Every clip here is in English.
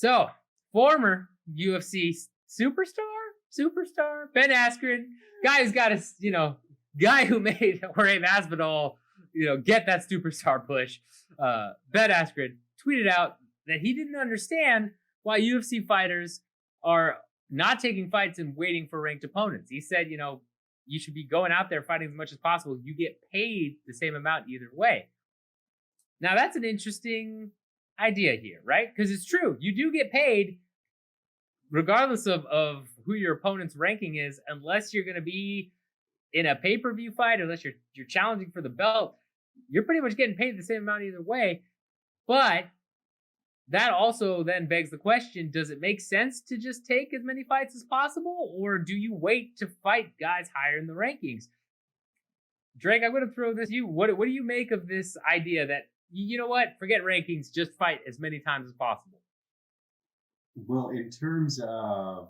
So, former UFC superstar Ben Askren, guy who's got his, guy who made Jorge Masvidal, get that superstar push. Ben Askren tweeted out that he didn't understand why UFC fighters are not taking fights and waiting for ranked opponents. He said, you should be going out there fighting as much as possible. You get paid the same amount either way. Now, that's an interesting idea here, right? Because it's true. You do get paid regardless of who your opponent's ranking is, unless you're going to be in a pay-per-view fight, unless you're challenging for the belt. You're pretty much getting paid the same amount either way. But that also then begs the question, does it make sense to just take as many fights as possible? Or do you wait to fight guys higher in the rankings? Drake, I'm going to throw this to you. What do you make of this idea that, you know what, forget rankings, just fight as many times as possible? Well, in terms of,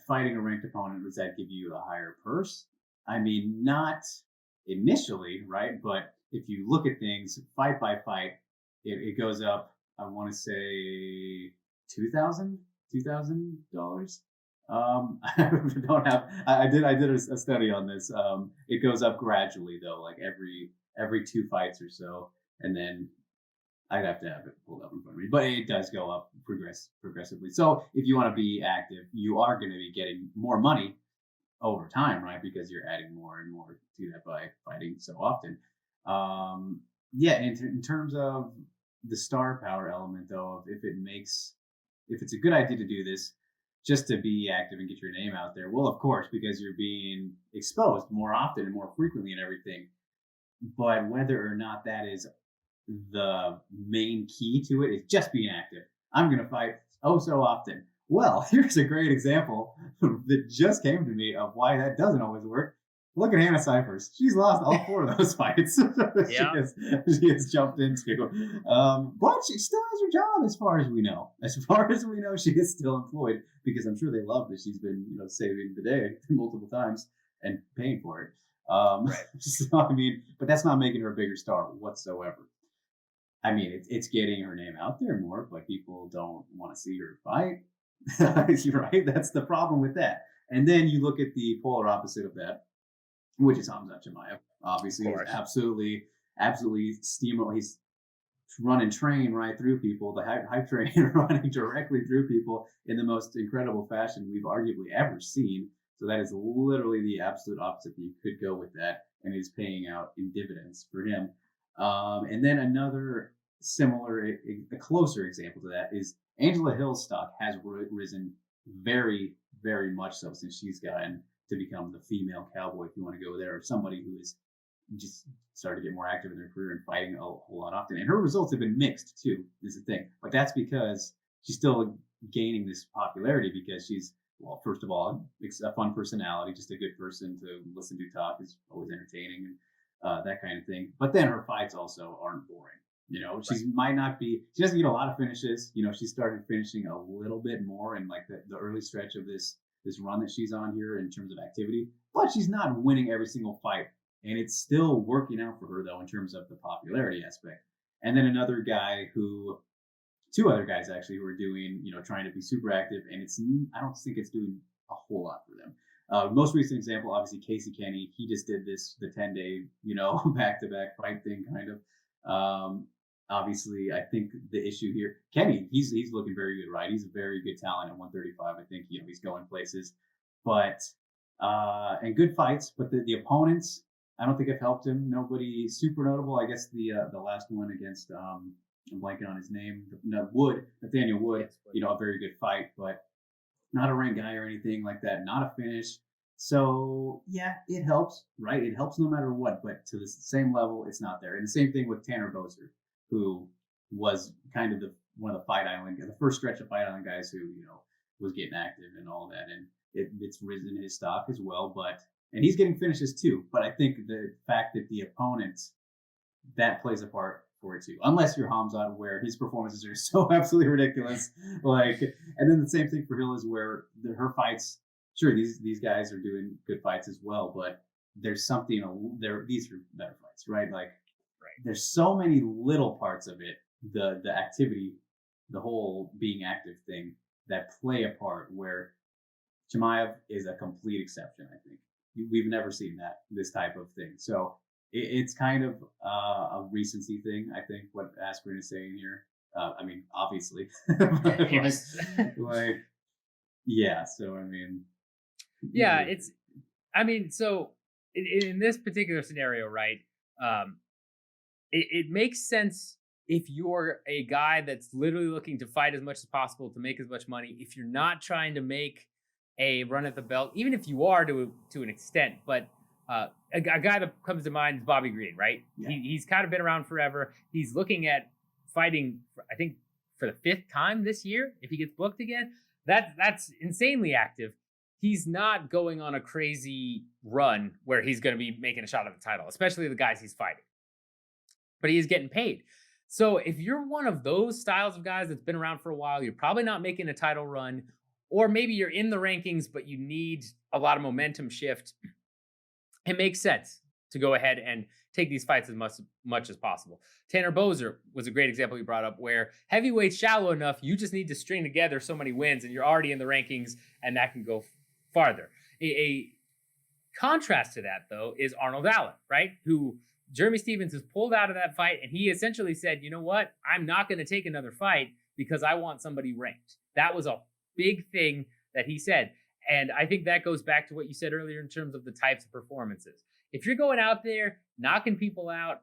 fighting a ranked opponent, does that give you a higher purse? I mean, not initially, right? But if you look at things fight by fight, it goes up, I want to say $2,000. I don't have. I did a study on this. It goes up gradually though, like every two fights or so, and then I'd have to have it pulled up in front of me. But it does go up progressively. So if you want to be active, you are going to be getting more money over time, right? Because you're adding more and more to that by fighting so often. In terms of the star power element, though, if it's a good idea to do this, just to be active and get your name out there. Well, of course, because you're being exposed more often and more frequently and everything. But whether or not that is the main key to it is just being active. I'm going to fight so often. Well, here's a great example that just came to me of why that doesn't always work. Look at Hannah Cyphers. She's lost all 4 of those fights. Yeah. she has jumped into. But she still has her job as far as we know. As far as we know, she is still employed because I'm sure they love that she's been, saving the day multiple times and paying for it. So, but that's not making her a bigger star whatsoever. I mean, it's getting her name out there more, but people don't want to see her fight. Right? That's the problem with that. And then you look at the polar opposite of that, which is Khamzat Chimaev. Obviously, he's absolutely steamroll. He's running train right through people, the hype train running directly through people in the most incredible fashion we've arguably ever seen. So that is literally the absolute opposite. You could go with that, and it's paying out in dividends for him. And then another similar, a closer example to that is Angela Hill's stock has risen very, very much so since she's gotten to become the female cowboy, if you want to go there, or somebody who is just started to get more active in their career and fighting a whole lot often. And her results have been mixed too, is the thing. But that's because she's still gaining this popularity because she's, well, first of all, it's a fun personality, just a good person to listen to talk, is always entertaining and that kind of thing. But then her fights also aren't boring. She doesn't get a lot of finishes. She started finishing a little bit more in like the early stretch of this run that she's on here in terms of activity, but she's not winning every single fight. And it's still working out for her though, in terms of the popularity aspect. And then two other guys actually who are doing, trying to be super active, and I don't think it's doing a whole lot for them. Most recent example, obviously Casey Kenny. He just did the 10-day, back-to-back fight thing kind of. Obviously, I think the issue here, Kenny, he's looking very good, right? He's a very good talent at 135. I think he's going places, but and good fights. But the opponents, I don't think have helped him. Nobody super notable. I guess the last one against I'm blanking on his name. Nathaniel Wood. A very good fight, but not a ranked guy or anything like that. Not a finish. So yeah, it helps, right? It helps no matter what, but to the same level, it's not there. And the same thing with Tanner Boser, who was kind of one of the first stretch of Fight Island guys who, was getting active and all that. And it's risen his stock as well, and he's getting finishes too. But I think the fact that the opponents, that plays a part for it too. Unless you're Khamzat, where his performances are so absolutely ridiculous. And then the same thing for Hill is where her fights, sure, these guys are doing good fights as well, but there's something these are better fights, right? There's so many little parts of it, the activity the whole being active thing that play a part where Chimaev is a complete exception. I think we've never seen this type of thing. So it's kind of a recency thing. I think what Askren is saying here. I mean, obviously, but Yes. like, yeah. So I mean, Yeah, it's. I mean, so in this particular scenario, right? It makes sense if you're a guy that's literally looking to fight as much as possible to make as much money. If you're not trying to make a run at the belt, even if you are to an extent, but a guy that comes to mind is Bobby Green, right? Yeah. He's kind of been around forever. He's looking at fighting, I think, for the 5th time this year. If he gets booked again, that's insanely active. He's not going on a crazy run where he's going to be making a shot at the title, especially the guys he's fighting. But he is getting paid. So if you're one of those styles of guys that's been around for a while, you're probably not making a title run, or maybe you're in the rankings, but you need a lot of momentum shift. It makes sense to go ahead and take these fights as much as possible. Tanner Boser was a great example you brought up, where heavyweight's shallow enough, you just need to string together so many wins and you're already in the rankings, and that can go farther. A contrast to that, though, is Arnold Allen, right? Who Jeremy Stephens has pulled out of that fight, and he essentially said, you know what? I'm not going to take another fight because I want somebody ranked. That was a big thing that he said. And I think that goes back to what you said earlier in terms of the types of performances. If you're going out there, knocking people out,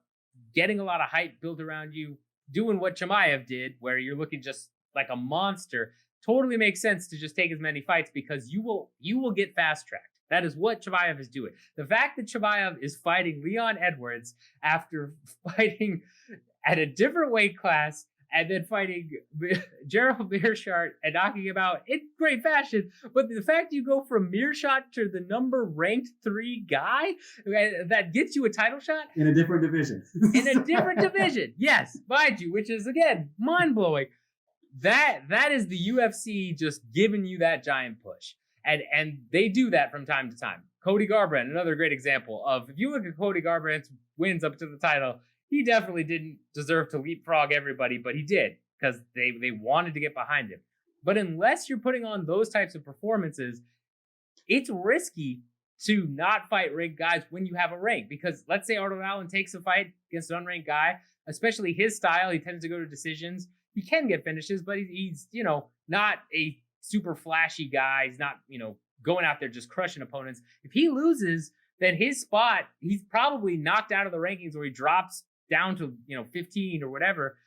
getting a lot of hype built around you, doing what Chimaev did, where you're looking just like a monster, totally makes sense to just take as many fights, because you will get fast-tracked. That is what Chimaev is doing. The fact that Chimaev is fighting Leon Edwards after fighting at a different weight class and then fighting Gerald Meerschaert and knocking him out in great fashion, but the fact you go from Meerschaert to the number ranked 3 guy that gets you a title shot in a different division. In a different division, yes, mind you, which is again mind-blowing. That is the UFC just giving you that giant push. And they do that from time to time. Cody Garbrandt, another great example of, if you look at Cody Garbrandt's wins up to the title, he definitely didn't deserve to leapfrog everybody, but he did, because they wanted to get behind him. But unless you're putting on those types of performances, it's risky to not fight ranked guys when you have a rank. Because let's say Arnold Allen takes a fight against an unranked guy, especially his style, he tends to go to decisions. He can get finishes, but he's not a super flashy guy. He's not, going out there just crushing opponents. If he loses, then his spot, he's probably knocked out of the rankings, or he drops down to, 15 or whatever.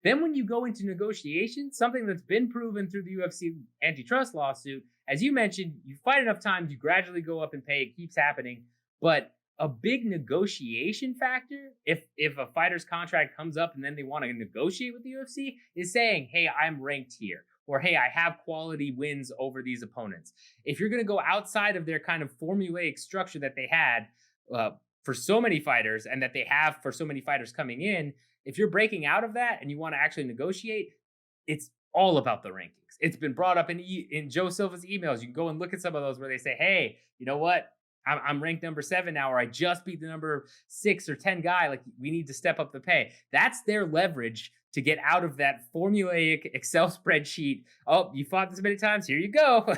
Then when you go into negotiations, something that's been proven through the UFC antitrust lawsuit, as you mentioned, you fight enough times, you gradually go up in pay. It keeps happening. But a big negotiation factor, if a fighter's contract comes up and then they want to negotiate with the UFC, is saying, hey, I'm ranked here, or hey, I have quality wins over these opponents. If you're going to go outside of their kind of formulaic structure that they had for so many fighters, and that they have for so many fighters coming in, if you're breaking out of that and you want to actually negotiate, it's all about the rankings. It's been brought up in Joe Silva's emails. You can go and look at some of those where they say, hey, you know what? I'm ranked number 7 now, or I just beat the number 6 or 10 guy. Like, we need to step up the pay. That's their leverage to get out of that formulaic Excel spreadsheet. Oh, you fought this many times, here you go.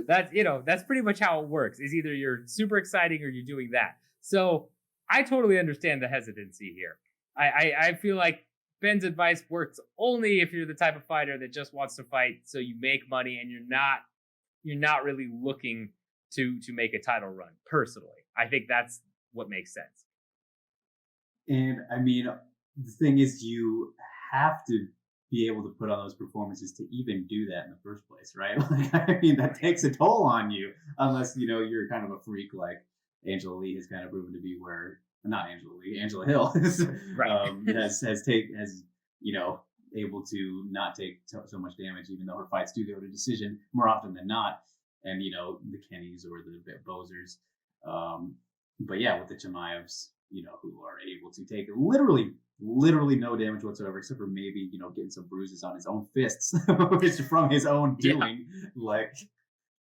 That's pretty much how it works. Is either you're super exciting or you're doing that. So I totally understand the hesitancy here. I feel like Ben's advice works only if you're the type of fighter that just wants to fight so you make money, and you're not really looking to make a title run. Personally, I think that's what makes sense. And I mean, the thing is, you have to be able to put on those performances to even do that in the first place, right? Like, I mean, that takes a toll on you, unless you're kind of a freak like Angela Lee has kind of proven to be, where not Angela Lee, Angela Hill Right. has able to not take so much damage, even though her fights do go to decision more often than not. And the Kennys or the Bosers, but yeah, with the Chimaevs, who are able to take literally no damage whatsoever, except for maybe getting some bruises on his own fists, which from his own doing. Yeah. Like,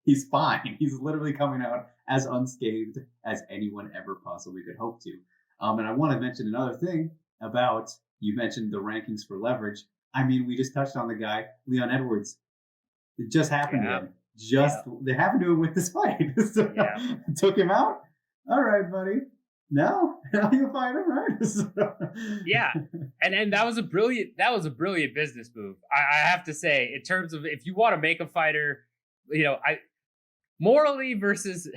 he's fine. He's literally coming out as unscathed as anyone ever possibly could hope to. And I want to mention another thing about, you mentioned the rankings for leverage. I mean, we just touched on the guy, Leon Edwards. It just happened to him. They happened to him with this fight. So, took him out. All right, buddy. Now you fight him, right? Yeah, and that was a brilliant business move. I have to say, in terms of if you want to make a fighter, morally versus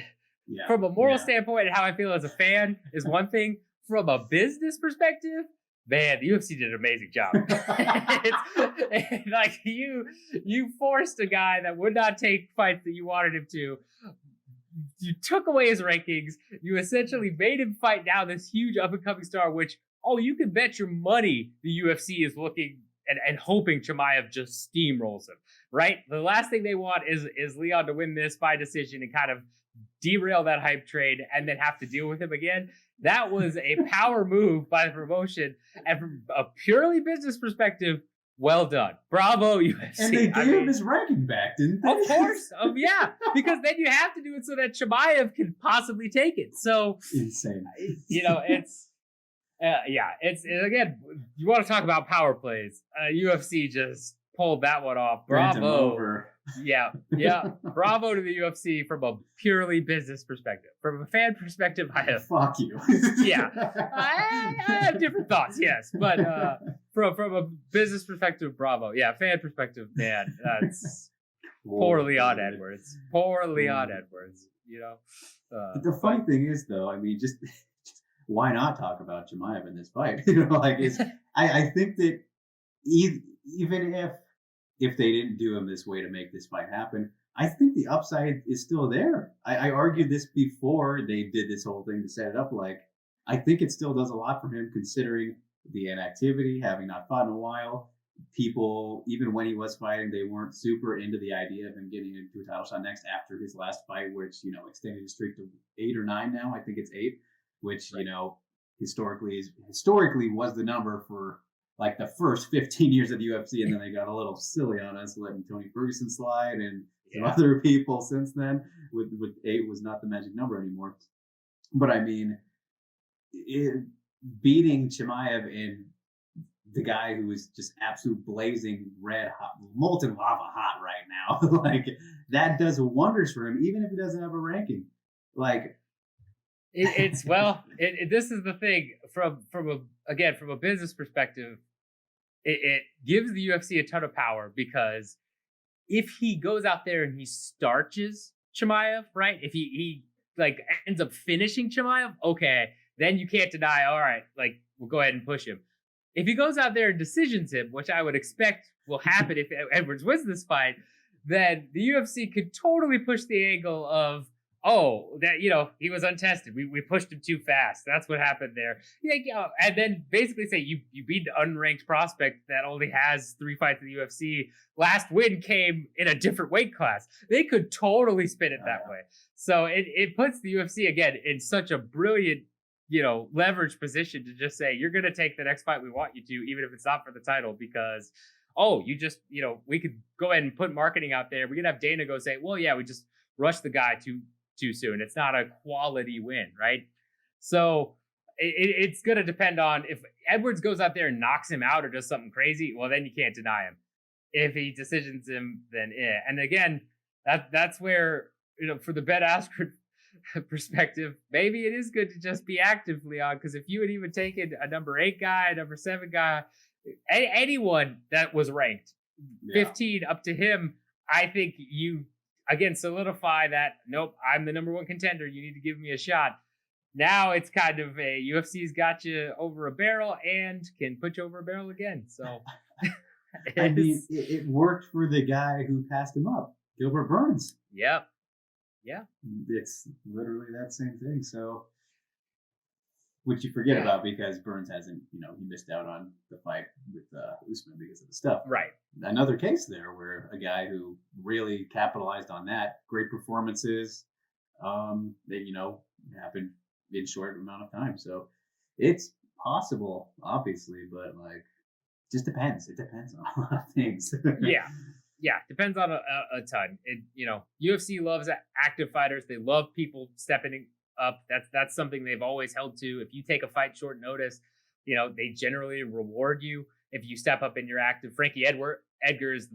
from a moral standpoint and how I feel as a fan is one thing. From a business perspective, man, the UFC did an amazing job. It's like you forced a guy that would not take fights that you wanted him to. You took away his rankings. You essentially made him fight now this huge up-and-coming star, which, you can bet your money the UFC is looking and hoping Chimaev just steamrolls him, right? The last thing they want is Leon to win this by decision and kind of derail that hype train and then have to deal with him again. That was a power move by the promotion. And from a purely business perspective, well done. Bravo, UFC. And they gave him his ranking back, didn't they? Of course. Yeah. Because then you have to do it so that Chimaev can possibly take it. So insane. It's again, you want to talk about power plays. UFC just pulled that one off. Bravo. Yeah. Bravo to the UFC from a purely business perspective. From a fan perspective, I have fuck you. Yeah. I have different thoughts, yes. But from a business perspective, bravo. Yeah, fan perspective, man, that's poor Leon Edwards. Poor Leon Edwards, the funny thing is, though, I mean, just why not talk about Chimaev in this fight? I think that even if they didn't do him this way to make this fight happen, I think the upside is still there. I argued this before they did this whole thing to set it up. I think it still does a lot for him, considering the inactivity, having not fought in a while. People, even when he was fighting, they weren't super into the idea of him getting into a title shot next after his last fight, which, extended his streak to 8 or 9 now. I think it's 8, which, historically was the number for the first 15 years of the UFC, and then they got a little silly on us, letting Tony Ferguson slide and some other people since then. With 8 was not the magic number anymore. But I mean, beating Chimaev and the guy who is just absolute blazing red hot, molten lava hot right now, that does wonders for him, even if he doesn't have a ranking. This is the thing from a business perspective. It gives the UFC a ton of power because if he goes out there and he starches Chimaev, right? If he ends up finishing Chimaev, okay, then you can't deny, all right, we'll go ahead and push him. If he goes out there and decisions him, which I would expect will happen if Edwards wins this fight, then the UFC could totally push the angle of, he was untested. We pushed him too fast. That's what happened there. And then basically say you beat an unranked prospect that only has 3 fights in the UFC. Last win came in a different weight class. They could totally spin it that way. So it puts the UFC again in such a brilliant, leverage position to just say, you're going to take the next fight we want you to, even if it's not for the title, because, you just, we could go ahead and put marketing out there. We could have Dana go say, well, yeah, we just rushed the guy too soon. It's not a quality win, right? So it's going to depend on if Edwards goes out there and knocks him out or does something crazy, well, then you can't deny him. If he decisions him, then And again, that's where, for the Ben Askren perspective, maybe it is good to just be active, Leon, because if you had even taken a number 8 guy, a number 7 guy, anyone that was ranked 15 up to him, I think you again solidify that, nope, I'm the number 1 contender, you need to give me a shot. Now it's kind of a UFC's got you over a barrel and can put you over a barrel again. So I mean, it worked for the guy who passed him up, Gilbert Burns. Yep. Yeah. It's literally that same thing. So, which you forget about because Burns hasn't, he missed out on the fight with Usman because of the stuff. Right. Another case there where a guy who really capitalized on that, great performances, that, happened in short amount of time. So it's possible, obviously, but just depends. It depends on a lot of things. Yeah, depends on a ton. UFC loves active fighters. They love people stepping up. That's something they've always held to. If you take a fight short notice, they generally reward you. if you step up and you're active. Frankie Edgar is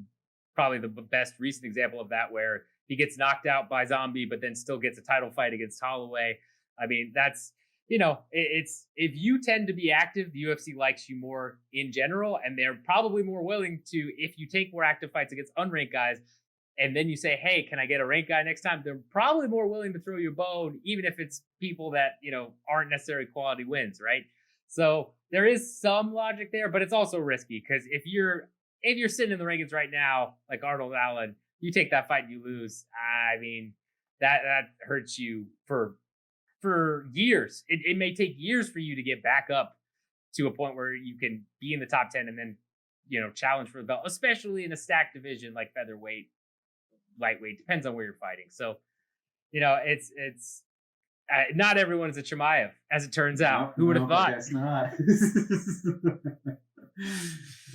probably the best recent example of that, where he gets knocked out by Zombie, but then still gets a title fight against Holloway. I mean, that's, it's if you tend to be active, the UFC likes you more in general, and they're probably more willing to, if you take more active fights against unranked guys, and then you say, hey, can I get a ranked guy next time? They're probably more willing to throw you a bone, even if it's people that, aren't necessarily quality wins, right? So there is some logic there, but it's also risky, because if you're sitting in the rankings right now, like Arnold Allen, you take that fight and you lose. I mean, that hurts you for years. It may take years for you to get back up to a point where you can be in the top 10 and then, challenge for the belt, especially in a stacked division like featherweight, lightweight, depends on where you're fighting. So, it's not everyone is a Chimaev, as it turns out. Who would have thought? That's not.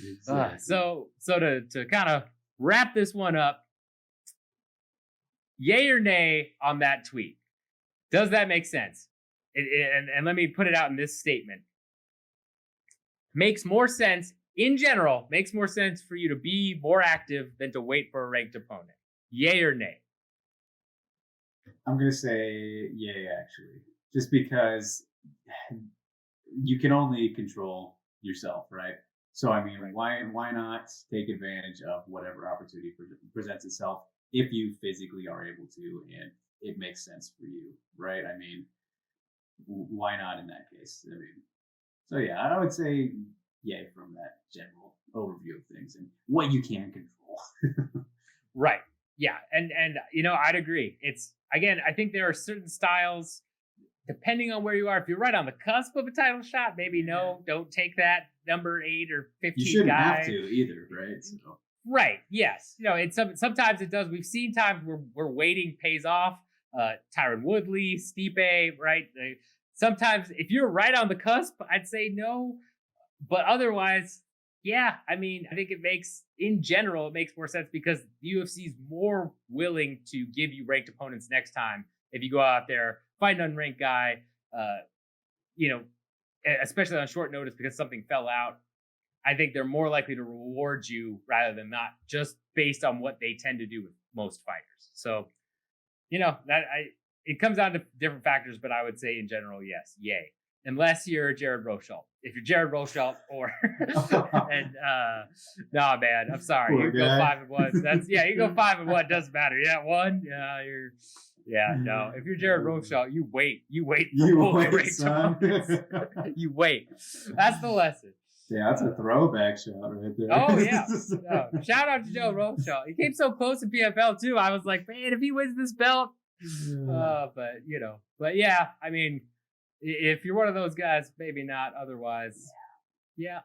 Exactly. So to kind of wrap this one up, yay or nay on that tweet? Does that make sense? And let me put it out in this statement. Makes more sense, in general, makes more sense for you to be more active than to wait for a ranked opponent. Yay or nay? I'm going to say yay, actually. Just because you can only control yourself, right? So, I mean, why not take advantage of whatever opportunity presents itself if you physically are able to and it makes sense for you, right? I mean, why not in that case? I mean, so yeah, I would say yay from that general overview of things and what you can control. Right. Yeah. And I'd agree. It's, again, I think there are certain styles, depending on where you are. If you're right on the cusp of a title shot, maybe don't take that number 8 or 15 you shouldn't guy. have to either, right? So. Right. Yes. Sometimes it does. We've seen times where waiting pays off. Tyron Woodley, Stipe, right? Sometimes if you're right on the cusp, I'd say no. But otherwise, yeah, I mean, I think in general, it makes more sense because the UFC is more willing to give you ranked opponents next time if you go out there, find an unranked guy, especially on short notice because something fell out. I think they're more likely to reward you rather than not, just based on what they tend to do with most fighters. So, it comes down to different factors, but I would say in general, yes, yay. Unless you're Jared Rochold. If you're Jared Rochold or nah, man, I'm sorry. Poor you can go 5-1. You can go 5-1. Doesn't matter. Yeah, 1. No. If you're Jared Rochold, you wait. You wait, son. You wait. That's the lesson. Yeah, that's a throwback shot right there. Oh, yeah. Shout out to Joe Rochold. He came so close in PFL, too. I was like, man, if he wins this belt. But yeah, I mean, if you're one of those guys, maybe not. Otherwise, yeah.